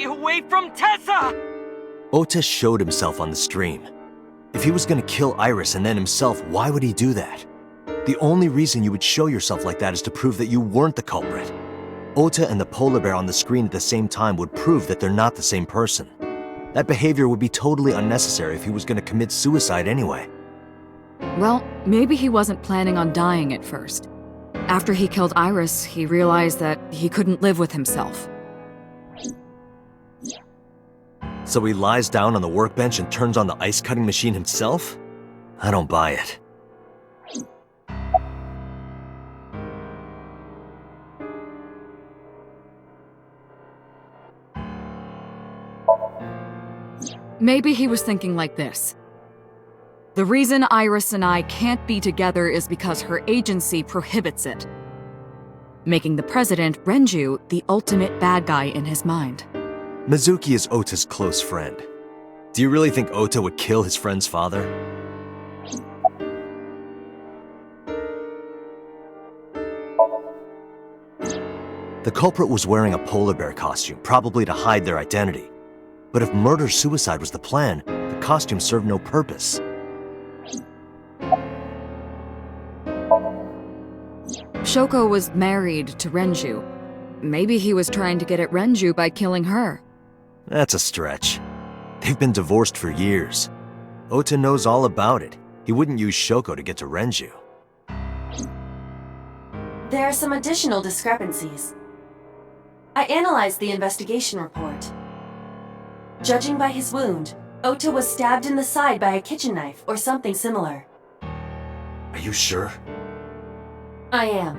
away from Tessa! Ota showed himself on the stream. If he was gonna kill Iris and then himself, why would he do that? The only reason you would show yourself like that is to prove that you weren't the culprit. Ota and the polar bear on the screen at the same time would prove that they're not the same person. That behavior would be totally unnecessary if he was gonna commit suicide anyway. Well, maybe he wasn't planning on dying at first. After he killed Iris, he realized that he couldn't live with himself. So he lies down on the workbench and turns on the ice-cutting machine himself? I don't buy it. Maybe he was thinking like this. The reason Iris and I can't be together is because her agency prohibits it, making the president, Renju, the ultimate bad guy in his mind. Mizuki is Ota's close friend. Do you really think Ota would kill his friend's father? The culprit was wearing a polar bear costume, probably to hide their identity. But if murder-suicide was the plan, the costume served no purpose. Shoko was married to Renju. Maybe he was trying to get at Renju by killing her. That's a stretch. They've been divorced for years. Ota knows all about it. He wouldn't use Shoko to get to Renju. There are some additional discrepancies. I analyzed the investigation report. Judging by his wound, Ota was stabbed in the side by a kitchen knife or something similar. Are you sure? I am.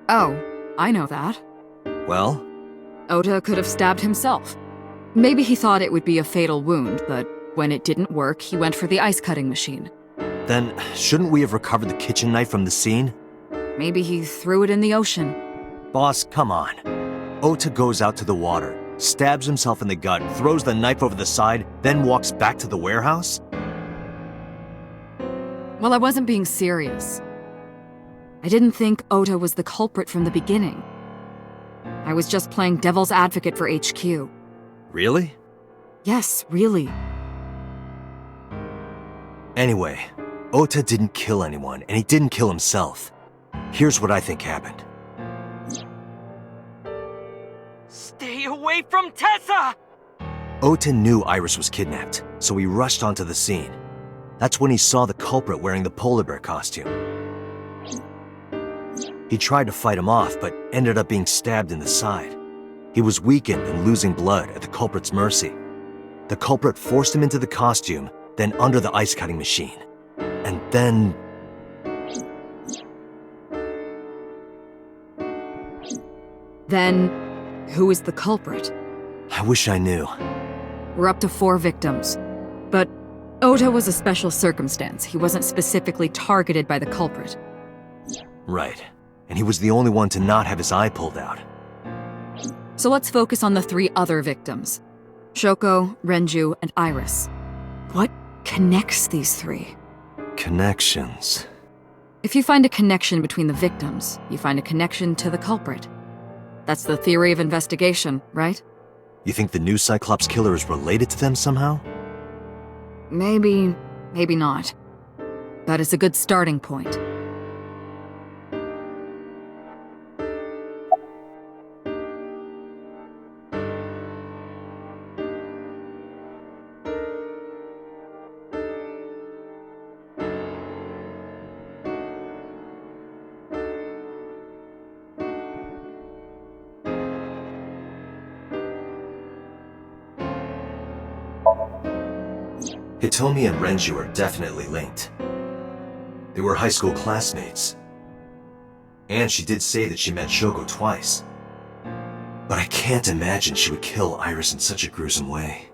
Oh, I know that. Well? Ota could have stabbed himself. Maybe he thought it would be a fatal wound, but when it didn't work, he went for the ice-cutting machine. Then, shouldn't we have recovered the kitchen knife from the scene? Maybe he threw it in the ocean. Boss, come on. Ota goes out to the water, stabs himself in the gut, throws the knife over the side, then walks back to the warehouse? Well, I wasn't being serious. I didn't think Ota was the culprit from the beginning. I was just playing devil's advocate for HQ. Really? Yes, really. Anyway, Ota didn't kill anyone, and he didn't kill himself. Here's what I think happened. Stay away from Tessa! Ota knew Iris was kidnapped, so he rushed onto the scene. That's when he saw the culprit wearing the polar bear costume. He tried to fight him off, but ended up being stabbed in the side. He was weakened and losing blood at the culprit's mercy. The culprit forced him into the costume, then under the ice-cutting machine. And then... Then, who is the culprit? I wish I knew. We're up to 4 victims. But Ota was a special circumstance. He wasn't specifically targeted by the culprit. Right. And he was the only one to not have his eye pulled out. So let's focus on the 3 other victims. Shoko, Renju, and Iris. What connects these 3? Connections. If you find a connection between the victims, you find a connection to the culprit. That's the theory of investigation, right? You think the new Cyclops killer is related to them somehow? Maybe, maybe not. But it's a good starting point. Hitomi and Renju are definitely linked. They were high school classmates. And she did say that she met Shoko twice. But I can't imagine she would kill Iris in such a gruesome way.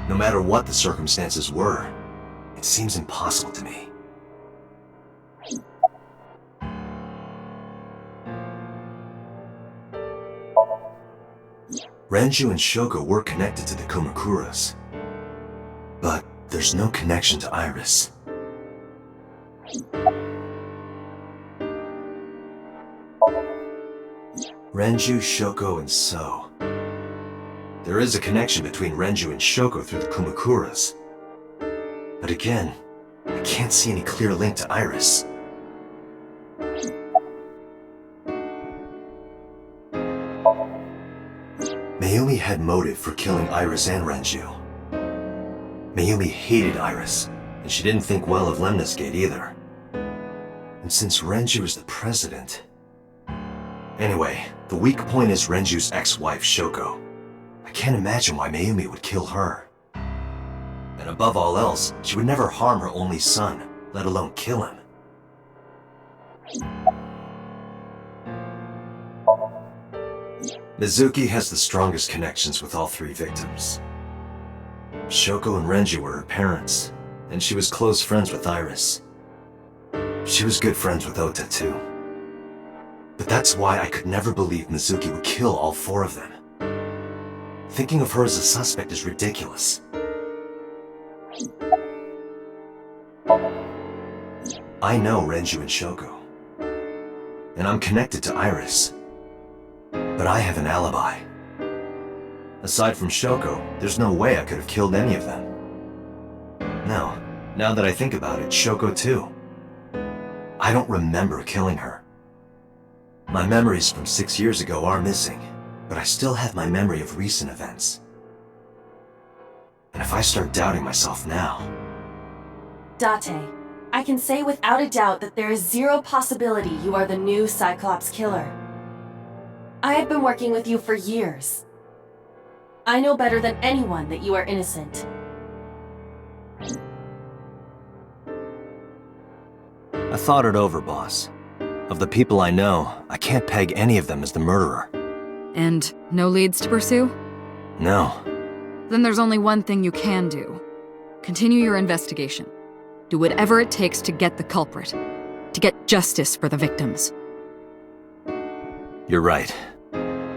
No matter what the circumstances were, it seems impossible to me. Renju and Shoko were connected to the Kumakuras. But there's no connection to Iris. Renju, Shoko, and So. There is a connection between Renju and Shoko through the Kumakuras. But again, I can't see any clear link to Iris. Mayumi had motive for killing Iris and Renju. Mayumi hated Iris, and she didn't think well of Lemnis Gate either. And since Renju is the president... Anyway, the weak point is Renju's ex-wife, Shoko. I can't imagine why Mayumi would kill her. And above all else, she would never harm her only son, let alone kill him. Mizuki has the strongest connections with all three victims. Shoko and Renju were her parents, and she was close friends with Iris. She was good friends with Ota too. But that's why I could never believe Mizuki would kill all four of them. Thinking of her as a suspect is ridiculous. I know Renju and Shoko, and I'm connected to Iris. But I have an alibi. Aside from Shoko, there's no way I could have killed any of them. No, now that I think about it, Shoko too. I don't remember killing her. My memories from 6 years ago are missing, but I still have my memory of recent events. And if I start doubting myself now... Date, I can say without a doubt that there is zero possibility you are the new Cyclops killer. I have been working with you for years. I know better than anyone that you are innocent. I thought it over, boss. Of the people I know, I can't peg any of them as the murderer. And no leads to pursue? No. Then there's only one thing you can do. Continue your investigation. Do whatever it takes to get the culprit. To get justice for the victims. You're right.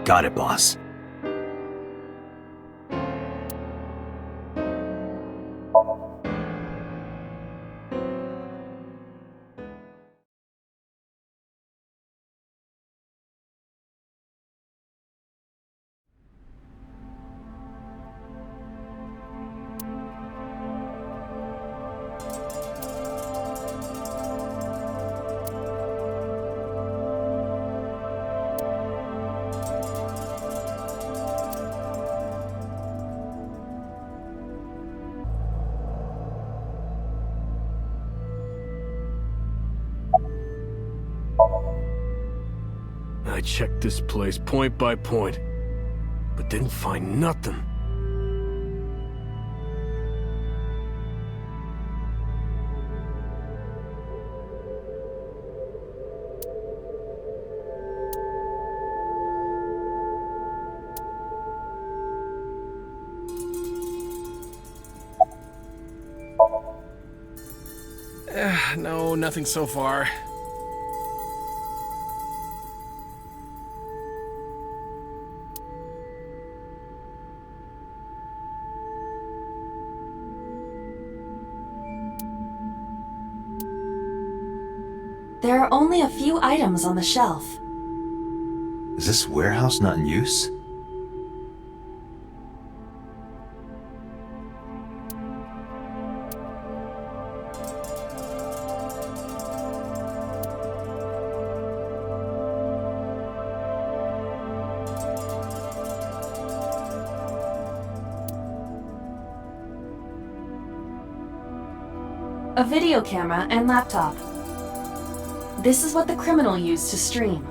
Got it, boss. I checked this place point by point, but didn't find nothing. No, nothing so far. There are only a few items on the shelf. Is this warehouse not in use? A video camera and laptop. This is what the criminal used to stream.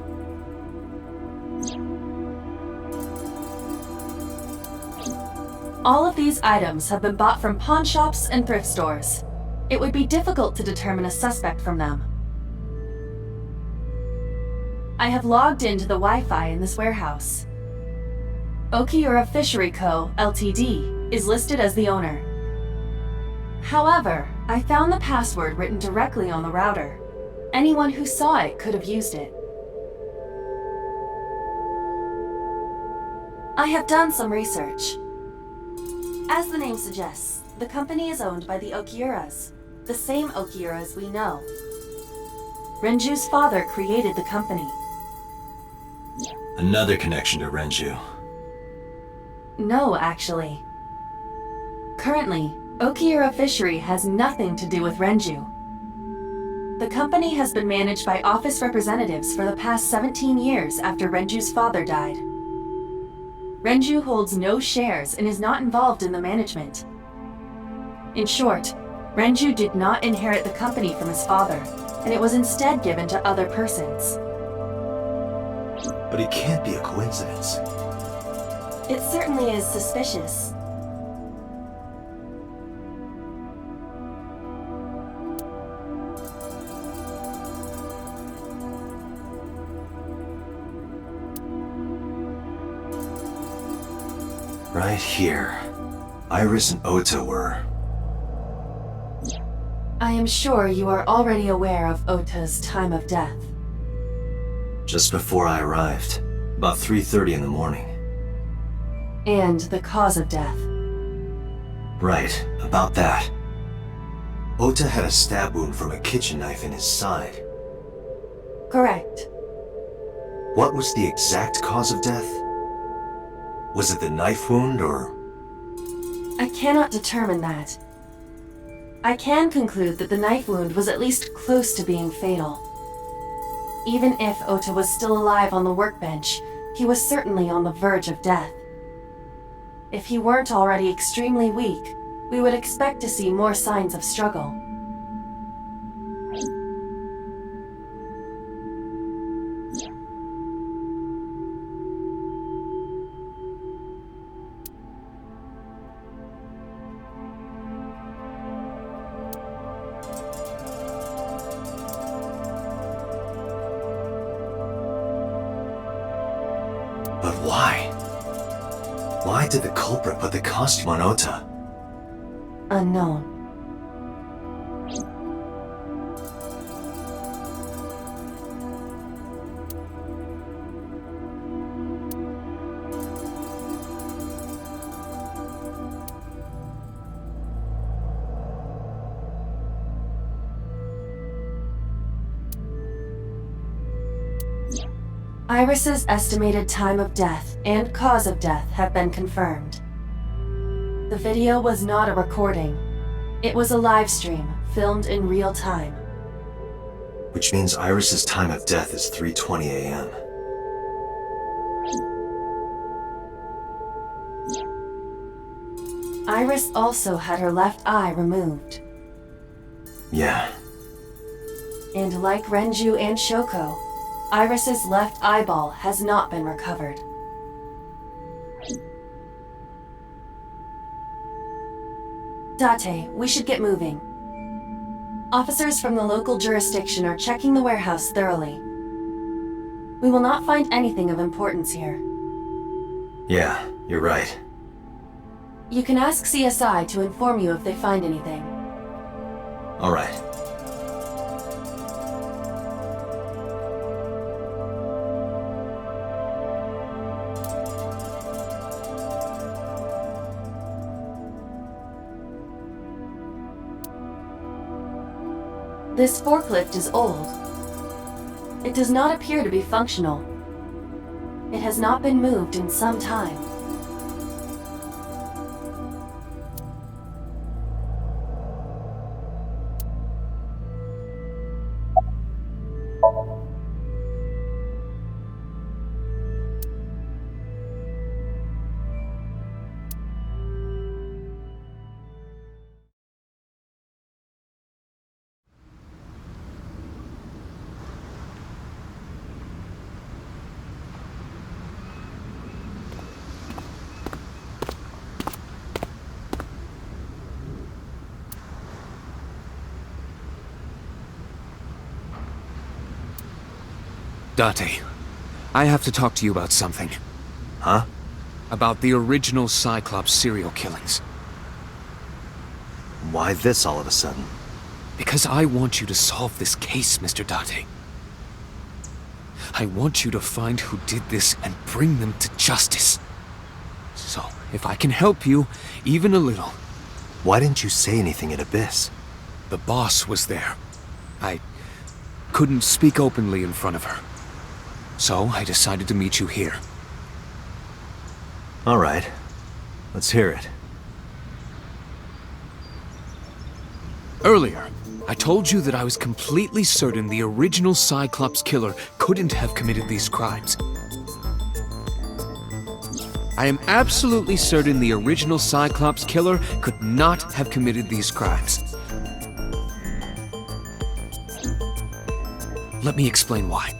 All of these items have been bought from pawn shops and thrift stores. It would be difficult to determine a suspect from them. I have logged into the Wi-Fi in this warehouse. Okiura Fishery Co., Ltd. is listed as the owner. However, I found the password written directly on the router. Anyone who saw it could have used it. I have done some research. As the name suggests, the company is owned by the Okiuras, the same Okiuras we know. Renju's father created the company. Another connection to Renju. No, actually. Currently, Okiura Fishery has nothing to do with Renju. The company has been managed by office representatives for the past 17 years after Renju's father died. Renju holds no shares and is not involved in the management. In short, Renju did not inherit the company from his father, and it was instead given to other persons. But it can't be a coincidence. It certainly is suspicious. Right here. Iris and Ota were... I am sure you are already aware of Ota's time of death. Just before I arrived. About 3:30 in the morning. And the cause of death. Right, about that. Ota had a stab wound from a kitchen knife in his side. Correct. What was the exact cause of death? Was it the knife wound, or...? I cannot determine that. I can conclude that the knife wound was at least close to being fatal. Even if Ota was still alive on the workbench, he was certainly on the verge of death. If he weren't already extremely weak, we would expect to see more signs of struggle. But why? Why did the culprit put the costume on Ota? Unknown. Iris's estimated time of death and cause of death have been confirmed. The video was not a recording. It was a live stream, filmed in real time. Which means Iris's time of death is 3:20 a.m. Iris also had her left eye removed. Yeah. And like Renju and Shoko, Iris's left eyeball has not been recovered. Date, we should get moving. Officers from the local jurisdiction are checking the warehouse thoroughly. We will not find anything of importance here. Yeah, you're right. You can ask CSI to inform you if they find anything. All right. This forklift is old. It does not appear to be functional. It has not been moved in some time. Date, I have to talk to you about something. Huh? About the original Cyclops serial killings. Why this all of a sudden? Because I want you to solve this case, Mr. Date. I want you to find who did this and bring them to justice. So, if I can help you, even a little. Why didn't you say anything at Abyss? The boss was there. I couldn't speak openly in front of her. So I decided to meet you here. All right. Let's hear it. Earlier, I told you that I was completely certain the original Cyclops killer couldn't have committed these crimes. I am absolutely certain the original Cyclops killer could not have committed these crimes. Let me explain why.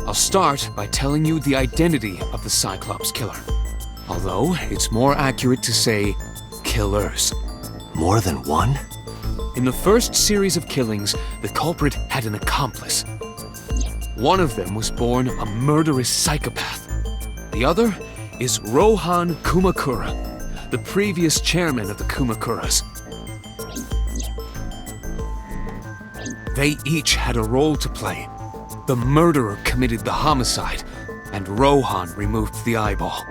I'll start by telling you the identity of the Cyclops killer. Although, it's more accurate to say, killers. More than one? In the first series of killings, the culprit had an accomplice. One of them was born a murderous psychopath. The other is Rohan Kumakura, the previous chairman of the Kumakuras. They each had a role to play. The murderer committed the homicide, and Rohan removed the eyeball.